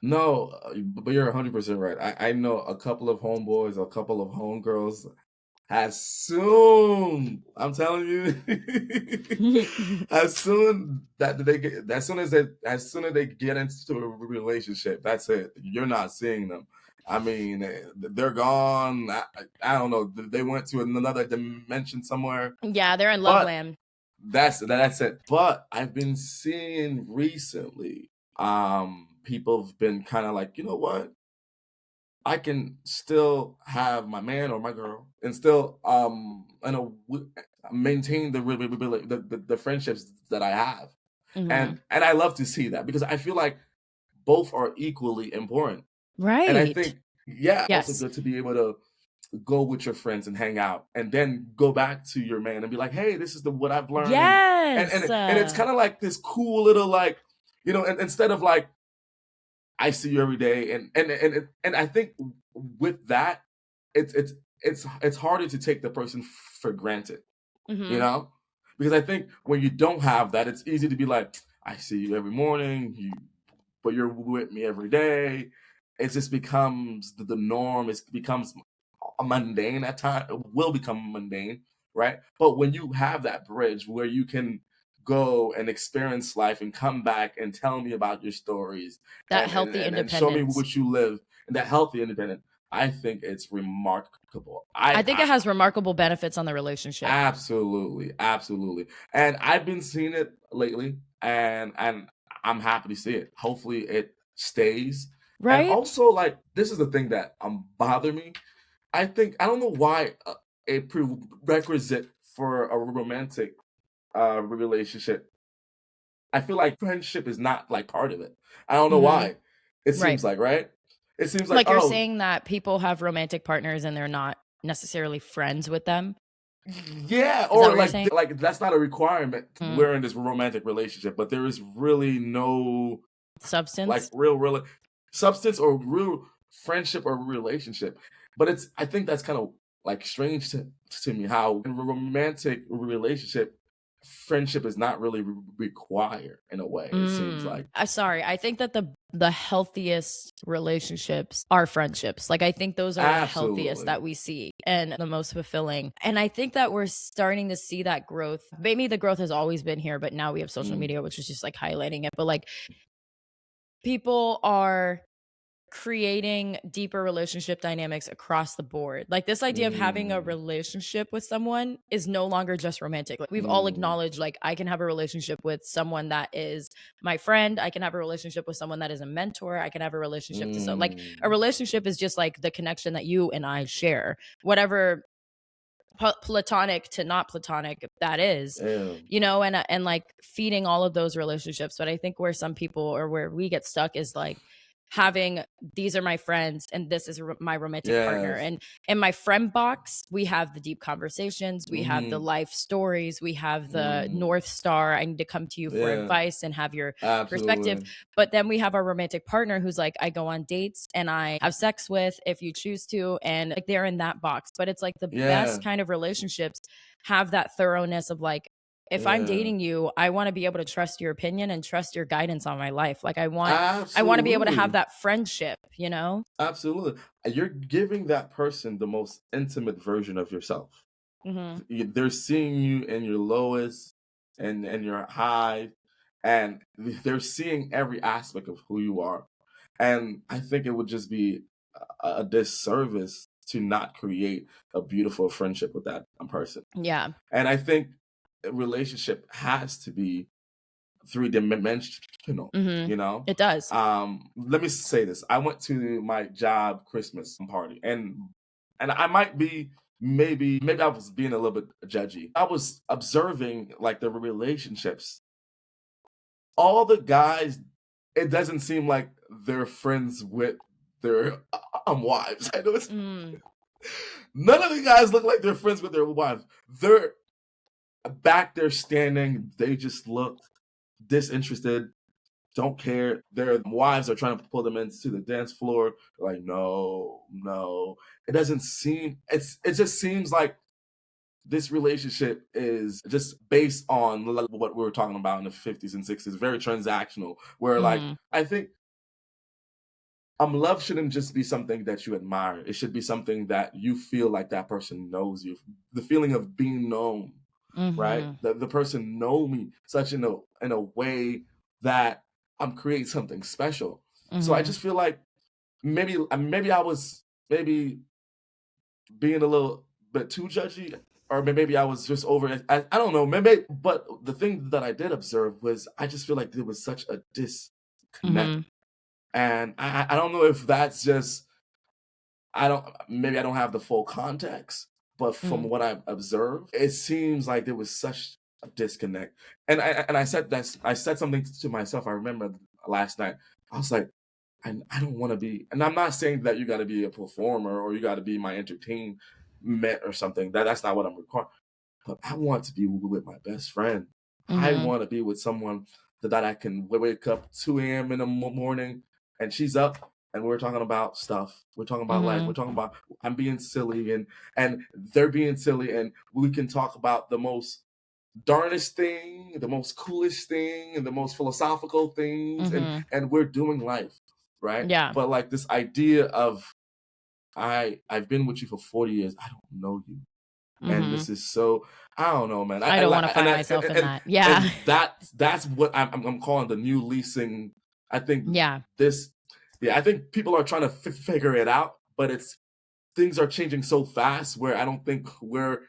B: No, but you're 100% right. I know a couple of homeboys, a couple of homegirls. As soon, I'm telling you, as soon as they get into a relationship, that's it. You're not seeing them. I mean, they're gone. I don't know. They went to another dimension somewhere.
A: Yeah, they're in love
B: But
A: land.
B: that's it. But I've been seeing recently, people have been kind of like, you know what? I can still have my man or my girl and still, maintain the friendships that I have,
A: Hmm.
B: and I love to see that because I feel like both are equally important, and I
A: Right.
B: think, yeah, also
A: Yes.
B: good to be able to go with your friends and hang out, and then go back to your man and be like, "Hey, this is the what I've learned," and
A: Yes.
B: it's kind of like this cool little like, and instead of like I see you every day, and I think with that, it's it's it's harder to take the person for granted, you
A: Hmm.
B: know, because I think when you don't have that, it's easy to be like, I see you every morning, but you're with me every day. It just becomes the norm. It becomes a mundane at times. It will become mundane, right? But when you have that bridge where you can go and experience life and come back and tell me about your stories
A: That healthy
B: and show me
A: independence.
B: what you live and that healthy independent, I think it's remarkable.
A: I think it has remarkable benefits on the relationship.
B: Absolutely, absolutely. And I've been seeing it lately, and I'm happy to see it. Hopefully it stays. And
A: Right?
B: also, like, this is the thing that bother me. I think I don't know why, a prerequisite for a romantic relationship. I feel like friendship is not like part of it. I don't know
A: Hmm.
B: why. It
A: Right.
B: seems like, right? It seems like,
A: Like you're
B: oh,
A: saying that people have romantic partners and they're not necessarily friends with them.
B: yeah,
A: Is that
B: or
A: what you're saying?
B: like that's not a requirement.
A: Mm.
B: We're in this romantic relationship, but there is really no like
A: Substance.
B: real substance or real friendship or relationship. But I think that's kind of like strange to me how in a romantic relationship, friendship is not really required in a way. It seems like
A: Sorry. I think that the healthiest relationships are friendships. Like I think those are the healthiest
B: absolutely.
A: that we see and the most fulfilling. And I think that we're starting to see that growth. Maybe the growth has always been here, but now we have social
B: Mm,
A: media, which is just like highlighting it. But like people are creating deeper relationship dynamics across the board. Like this idea of having a
B: mm,
A: relationship with someone is no longer just romantic. Like we've all
B: mm,
A: acknowledged like I can have a relationship with someone that is my friend, I can have a relationship with someone that is a mentor, I can have a relationship to so like a
B: mm,
A: relationship is just like the connection that you and I share. Whatever platonic to not platonic that is,
B: Yeah.
A: you know, and like feeding all of those relationships. But I think where some people, or where we get stuck, is like having, these are my friends and this is my romantic partner,
B: Yes.
A: and in my friend box we have the deep conversations, we have the
B: Mm-hmm.
A: life stories, we have the
B: Mm.
A: North Star, I need to come to you for
B: Yeah.
A: advice and have your perspective.
B: Absolutely.
A: But then we have our romantic partner who's like, I go on dates and I have sex with if you choose to, and like they're in that box. But it's like the
B: Yeah.
A: best kind of relationships have that thoroughness of like, if I'm
B: Yeah.
A: dating you, I want to be able to trust your opinion and trust your guidance on my life. Like I want to be able to have
B: Absolutely.
A: that friendship, you know?
B: Absolutely. You're giving that person the most intimate version of yourself.
A: Mm-hmm.
B: They're seeing you in your lowest and your high, and they're seeing every aspect of who you are. And I think it would just be a disservice to not create a beautiful friendship with that person.
A: Yeah.
B: And I think a relationship has to be three-dimensional,
A: Mm-hmm.
B: you know?
A: It does.
B: Let me say this. I went to my job Christmas party, and I might be, maybe I was being a little bit judgy. I was observing like the relationships. All the guys, it doesn't seem like they're friends with their wives. I know it's
A: Mm.
B: none of the guys look like they're friends with their wives. They're back there standing. They just look disinterested, don't care. Their wives are trying to pull them into the dance floor. They're like, no, no. It doesn't seem. It just seems like this relationship is just based on what we were talking about in the 50s and 60s, very transactional. Where like
A: Mm-hmm.
B: I think love shouldn't just be something that you admire. It should be something that you feel like that person knows you. The feeling of being known, right?
A: Mm-hmm.
B: The person know me such in a way that I'm creating something special. So I
A: Mm-hmm.
B: just feel like maybe I was maybe being a little bit too judgy, or maybe I was just over. I don't know. Maybe, but the thing that I did observe was I just feel like there was such a disconnect,
A: Mm-hmm.
B: and I don't know if that's just I don't maybe I don't have the full context, but from
A: Mm-hmm.
B: what I've observed, it seems like there was such a disconnect. And I said that I said something to myself. I remember last night. I was like, I don't want to be, and I'm not saying that you got to be a performer or you got to be my entertainment or something. That's not what I'm requiring. But I want to be with my best friend. I
A: Mm-hmm.
B: want to be with someone that I can wake up 2 a.m. in the morning and she's up and we're talking about stuff. We're talking about life.
A: Mm-hmm.
B: We're talking about I'm being silly and they're being silly and we can talk about the most darnest thing, the most coolest thing, and the most philosophical things,
A: Mm-hmm.
B: and we're doing life, right?
A: Yeah.
B: But like this idea of I've been with you for 40 years. I don't know you, and
A: Mm-hmm.
B: this is so I don't know, man.
A: I don't want to find myself in that. Yeah.
B: That's what I'm calling the new leasing. I think
A: Yeah.
B: this, yeah, I think people are trying to figure it out, but it's things are changing so fast where I don't think we're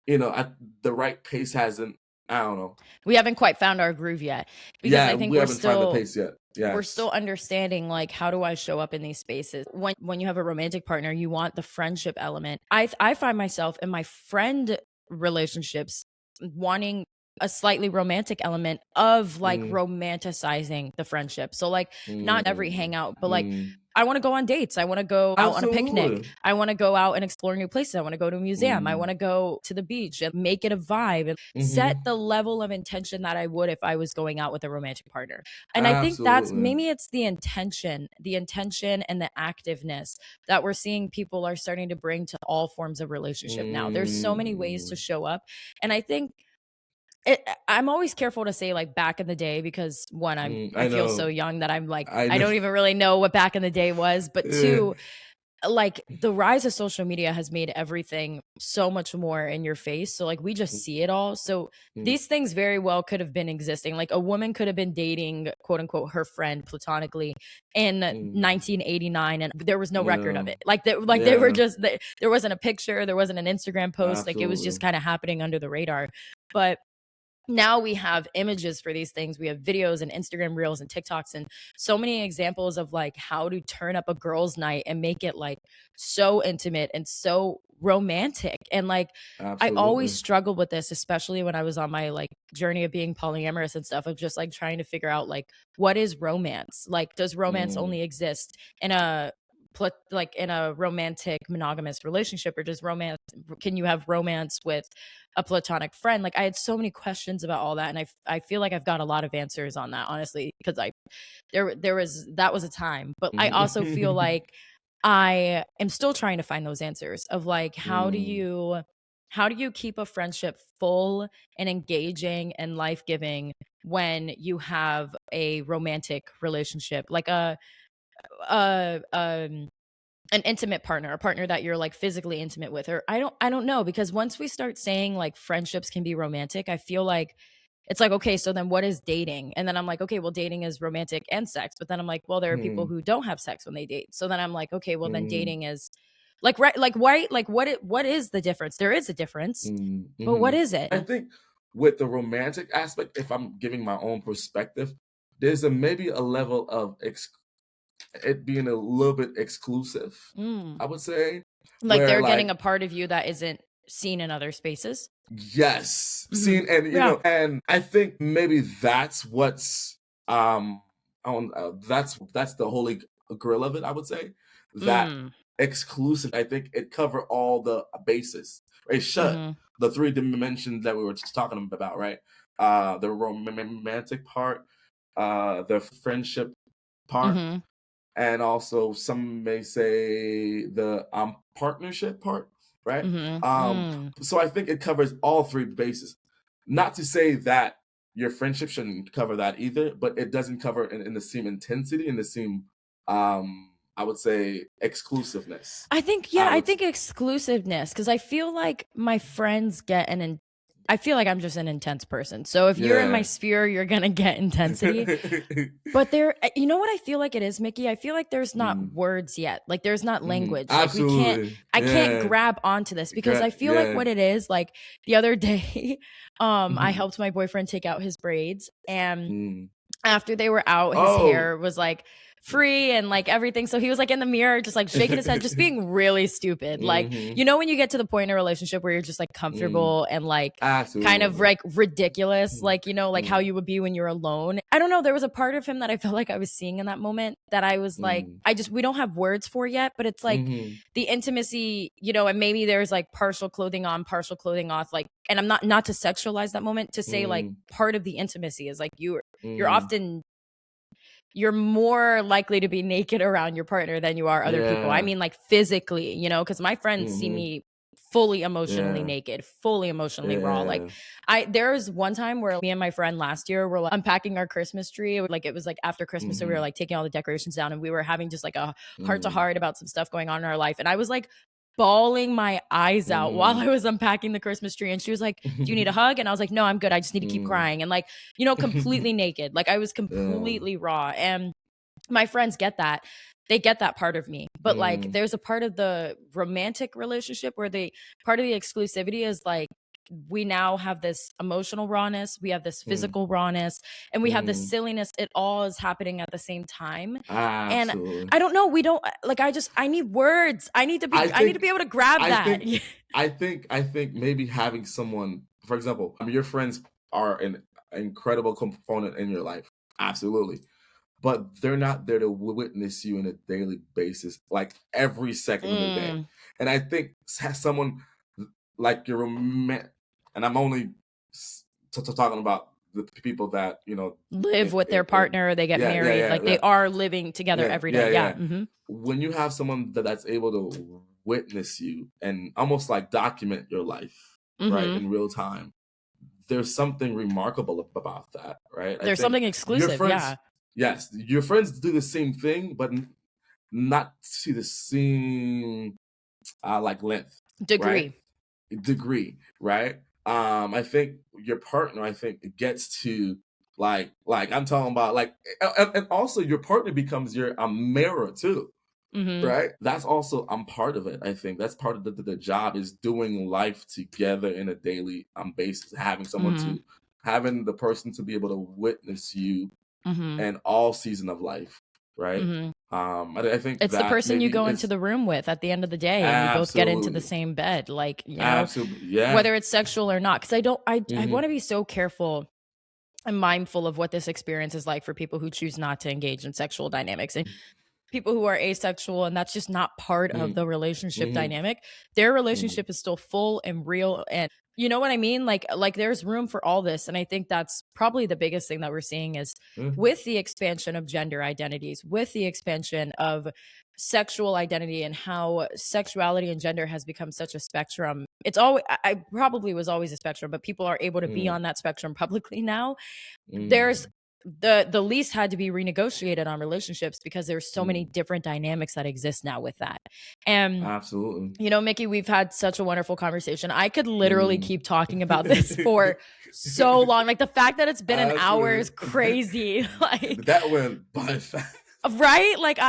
B: at the right pace hasn't. I don't know.
A: We haven't quite found our groove yet, because
B: Yeah,
A: I think
B: we haven't found the pace yet.
A: we're
B: Yes.
A: still understanding like, how do I show up in these spaces? When you have a romantic partner, you want the friendship element. I find myself in my friend relationships wanting a slightly romantic element of like
B: Mm,
A: romanticizing the friendship. So like, not every
B: mm,
A: hangout, but like,
B: mm.
A: I want to go on dates. I want to go out on a picnic.
B: Absolutely.
A: I want to go out and explore new places. I want to go to a museum. I
B: Mm,
A: want to go to the beach and make it a vibe and set
B: hmm.
A: the level of intention that I would if I was going out with a romantic partner. And I think that's
B: Absolutely.
A: maybe it's the intention and the activeness that we're seeing people are starting to bring to all forms of relationship now. There's so many ways to
B: Mm,
A: show up. And I think I'm always careful to say like back in the day, because one, I
B: I
A: feel so
B: know.
A: young that I'm like,
B: I
A: I
B: know.
A: don't even really know what back in the day was. But two, like the rise of social media has made everything so much more in your face. So like we just see it all. So
B: Mm,
A: these things very well could have been existing. Like a woman could have been dating quote unquote her friend platonically in
B: mm.
A: 1989 and there was no record of
B: No.
A: it. They were
B: Yeah.
A: just there wasn't a picture, there wasn't an Instagram post, like it was just
B: Absolutely.
A: kind of happening under the radar. But now we have images for these things. We have videos and Instagram reels and TikToks and so many examples of like how to turn up a girl's night and make it like so intimate and so romantic. And like, I always
B: Absolutely.
A: struggled with this, especially when I was on my like journey of being polyamorous and stuff, of just like trying to figure out like, what is romance? Like, does romance
B: Mm,
A: only exist in a like in a romantic monogamous relationship, or does romance, can you have romance with a platonic friend? Like, I had so many questions about all that, and I feel like I've got a lot of answers on that, honestly, because I there was, that was a time, but I also feel
B: mhm.
A: like I am still trying to find those answers of like,
B: Mm,
A: how do you keep a friendship full and engaging and life-giving when you have a romantic relationship, like a an intimate partner, a partner that you're like physically intimate with? Or I don't know, because once we start saying like friendships can be romantic, I feel like it's like, okay, so then what is dating? And then I'm like, okay, well, dating is romantic and sex. But then I'm like, well, there are people
B: mm,
A: who don't have sex when they date. So then I'm like, okay, well, then
B: mm,
A: dating is like, right, like, why, like, what is the difference? There is a difference, but what
B: mhm.
A: is it?
B: I think with the romantic aspect, if I'm giving my own perspective, there's a maybe a level of it being a little bit exclusive,
A: Mm.
B: I would say,
A: Like
B: where
A: they're getting a
B: like
A: part of you that isn't seen in other spaces.
B: yes,
A: Hmm.
B: seeing and
A: Yeah.
B: and I think maybe that's what's on that's the holy grail of it. I would say that
A: Mm.
B: exclusive. I think it cover all the bases. It should
A: Mm-hmm.
B: the three dimensions that we were just talking about, right? The romantic part, the friendship part,
A: Mm-hmm.
B: and also some may say the partnership part, right?
A: Mm-hmm.
B: Um,
A: Mm.
B: so I think it covers all three bases. Not to say that your friendship shouldn't cover that either, but it doesn't cover in the same intensity, in the same I would say exclusiveness.
A: I think, yeah,
B: I
A: I
B: would
A: think exclusiveness, because I feel like my friends get I feel like I'm just an intense person. So if you're in my
B: yeah.
A: sphere, you're gonna get intensity. But there, you know what I feel like it is, Mickey? I feel like there's not
B: Mm,
A: words yet. Like there's not language. Like we can't,
B: absolutely.
A: I can't
B: Yeah.
A: grab onto this, because I feel like
B: Yeah.
A: what it is, like the other day, I
B: Mhm.
A: helped my boyfriend take out his braids, and
B: Mm.
A: after they were out, his
B: Oh.
A: hair was like free and like everything. So he was like in the mirror, just like shaking his head, just being really stupid. Like,
B: hmm
A: you know, when you get to the point in a relationship where you're just like
B: Mm.
A: comfortable and like kind of
B: Absolutely.
A: like ridiculous,
B: Mm,
A: like, you know, like how
B: mm,
A: you would be when you're alone. I don't know. There was a part of him that I felt like I was seeing in that moment that I was like,
B: mm,
A: we don't have words for yet, but it's like
B: mhm,
A: the intimacy, you know, and maybe there's like partial clothing on, partial clothing off. Like, and I'm not to sexualize that moment, to say like
B: mm,
A: part of the intimacy is like you're
B: mhm.
A: often, you're more likely to be naked around your partner than you are other people. I
B: Yeah.
A: mean, like physically, you know, because my friends see
B: Mhm.
A: me fully emotionally
B: Yeah.
A: naked, fully emotionally raw. Like,
B: Yeah.
A: there was one time where me and my friend last year were like unpacking our Christmas tree. Like, it was like after Christmas, so we were
B: Mhm.
A: like taking all the decorations down, and we were having just like a heart to
B: Mm.
A: heart about some stuff going on in our life. And I was like bawling my eyes out while I
B: Mm.
A: was unpacking the Christmas tree. And she was like, "Do you need a hug?" And I was like, "No, I'm good. I just need to keep
B: Mm.
A: crying." And like, you know, completely naked. Like I was
B: Yeah.
A: completely raw. And my friends get that. They get that part of me. But like
B: Mm.
A: there's a part of the romantic relationship where part of the exclusivity is like, we now have this emotional rawness, we have this
B: Mm.
A: physical rawness, and we have this
B: Mm.
A: silliness. It all is happening at the same time. And
B: Absolutely.
A: I don't know, we don't like, I need words.
B: I
A: I need to
B: think
A: be able to grab
B: I
A: that.
B: think I think maybe having someone, for example, your friends are an incredible component in your life. Absolutely. But they're not there to witness you on a daily basis, like every second of the day.
A: Mm,
B: And I think someone like your romantic, and I'm only talking about the people that
A: live with their partner, they get
B: yeah, yeah,
A: married,
B: yeah,
A: like they
B: yeah,
A: are living together
B: yeah,
A: every day.
B: yeah,
A: Yeah.
B: yeah.
A: Hmm.
B: When you have someone that's able to witness you and almost like document your life, right,
A: Hmm.
B: in real time, there's something remarkable about that, right? I
A: There's
B: think
A: something
B: your
A: exclusive.
B: friends,
A: Yeah.
B: yes, your friends do the same thing, but not to the same like length, right?
A: Degree.
B: Degree, right? I think your partner, I think, gets to like I'm talking about like, and also your partner becomes your mirror too,
A: Hmm.
B: right? That's also part of it. I think that's part of the job is doing life together in a daily basis,
A: Hmm.
B: having the person to be able to witness you
A: Hmm.
B: and all season of life, right?
A: Hmm.
B: I think
A: It's the
B: that
A: person you
B: maybe
A: go into
B: it's
A: the room with at the end of the day, and you both get into the
B: absolutely,
A: same bed, like,
B: absolutely, yeah.
A: whether it's sexual or not. Because I
B: Hmm.
A: want to be so careful and mindful of what this experience is like for people who choose not to engage in sexual dynamics and people who are asexual and that's just not part of the relationship
B: Hmm.
A: dynamic. Their
B: Hmm.
A: relationship is still full and real, and you know what I mean? Like there's room for all this, and I think that's probably the biggest thing that we're seeing is
B: Hmm.
A: with the expansion of gender identities, with the expansion of sexual identity and how sexuality and gender has become such a spectrum. It's always I probably was always a spectrum, but people are able to be
B: Hmm.
A: on that spectrum publicly now. There's
B: Hmm.
A: the lease had to be renegotiated on relationships because there's so many
B: Hmm.
A: different dynamics that exist now with that. And
B: Absolutely.
A: Mickey, we've had such a wonderful conversation. I could literally
B: Mm.
A: keep talking about this for so long. Like the fact that it's been an hour is
B: Absolutely.
A: crazy. Like,
B: That went by fast.
A: right? Like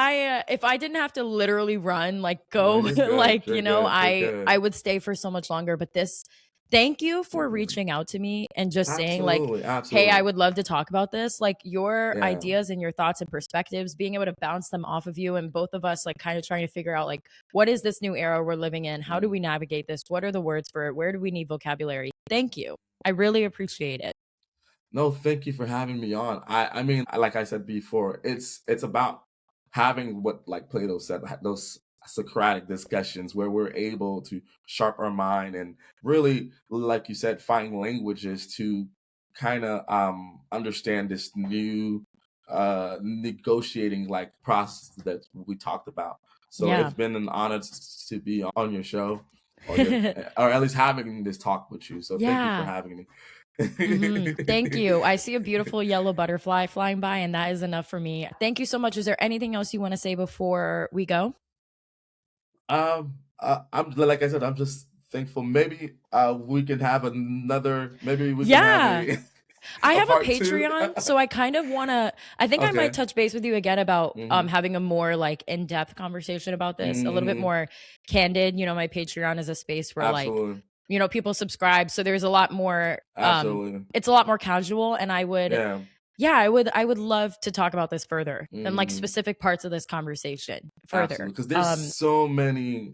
A: if I didn't have to literally run, like
B: No,
A: go,
B: you're good.
A: like,
B: You're good. You're
A: I
B: good.
A: would stay for so much longer, but this thank you for
B: Mm-mm.
A: reaching out to me and just saying like,
B: Absolutely.
A: "Hey, I
B: Absolutely.
A: would love to talk about this." Like your
B: Yeah.
A: ideas and your thoughts and perspectives, being able to bounce them off of you and both of us like kind of trying to figure out like what is this new era we're living in? How do
B: Mm.
A: we navigate this? What are the words for it? Where do we need vocabulary? Thank you. I really appreciate it.
B: No, thank you for having me on. I mean, like I said before, it's about having what, like Plato said, those Socratic discussions where we're able to sharp our mind and really, like you said, find languages to kind of understand this new negotiating like process that we talked about. So
A: Yeah.
B: it's been an honor to be on your show or your or at least having this talk with you. So thank you for
A: Yeah.
B: having me.
A: Thank you. I see a beautiful yellow butterfly flying by, and that is enough for me. Thank you so much. Is there anything else you want to say before we go?
B: I'm like I said, I'm just thankful. Maybe we can have another. Maybe we can have
A: Yeah.
B: a
A: I
B: a
A: have a
B: part two.
A: Patreon, so I kind of want to I think I might
B: Okay.
A: touch base with you again about
B: Hmm.
A: having a more like in-depth conversation about this, a little bit
B: Hmm.
A: more candid. My Patreon is a space where like,
B: Absolutely.
A: people subscribe, so there's a lot more
B: Absolutely.
A: it's a lot more casual and I would
B: Yeah.
A: yeah, I would love to talk about this further and like
B: Mm,
A: specific parts of this conversation
B: absolutely.
A: further.
B: Because there's so many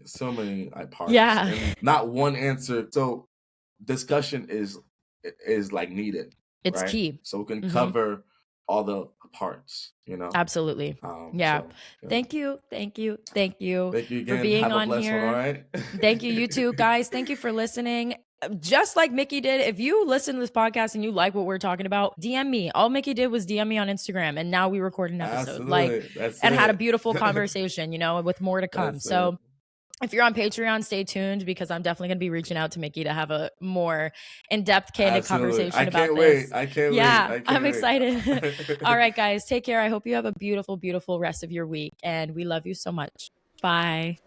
B: parts,
A: Yeah.
B: and not one answer. So discussion is like needed,
A: It's
B: right?
A: key.
B: So we can
A: Mhm.
B: cover all the parts.
A: Absolutely. Yeah.
B: So yeah.
A: Thank you. Thank you. Thank you
B: Thank you
A: for
B: again.
A: being
B: Have a
A: on
B: blessed one. All
A: here.
B: right.
A: Thank you, you too, guys. Thank you for listening. Just like Mickey did, if you listen to this podcast and you like what we're talking about, DM me. All Mickey did was DM me on Instagram, and now we record an episode, like,
B: Absolutely. That's
A: and had a
B: it.
A: beautiful conversation, with more to come.
B: That's it.
A: So if you're on Patreon, stay tuned because I'm definitely going to be reaching out to Mickey to have a more in-depth, candid
B: Absolutely. I
A: conversation about
B: can't wait.
A: this.
B: I can't wait.
A: Yeah,
B: I
A: I'm
B: can't
A: excited. All
B: wait.
A: right, guys, take care. I hope you have a beautiful, beautiful rest of your week, and we love you so much. Bye.